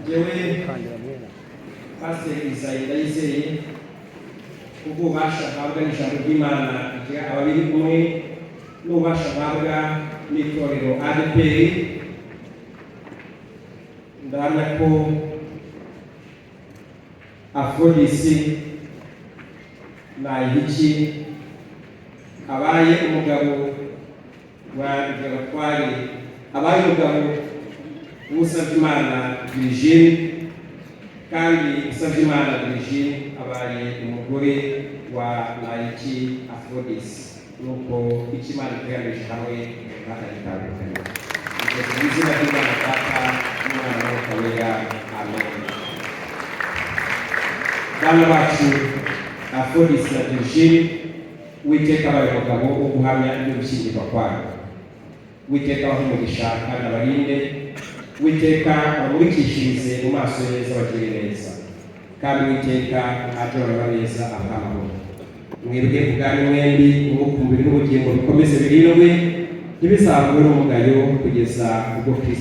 Jewe Pastor Isaia Ndayizeye ububasha bwabwa n'ijambo ry'Imana igira ababiri kumwe n'ububasha bwabwa n'itorero ADPR. Ndabona ko Afrodisi Nayiki abaye umugabo wa Gabatware, abaye umugabo w'Usavyimana Virgile, kandi Usavyimana Virgile abaye umugore wa Nayiki Afrodisi. Nuko ikimana kigamije hamwe bakagitandukanye mu izina ry'Imana Data n'Umwana n'Umwuka. Amen. Bana bacu Afrodisi na Virgile, Uwiteka abaye umugabo wo guhamya no gushyingirwa kwabo. Uwiteka abahe umugisha kandi abarinde. Uwiteka abamurikishirize mu maso neza bagire neza, kandi Uwiteka atorora neza abahamagara. Mwebwe ubwanyu mwembi ubukumbiri n'ubugingo bikomeze birindwe, ntibizabure n'umugayo kugeza ubwo Kristo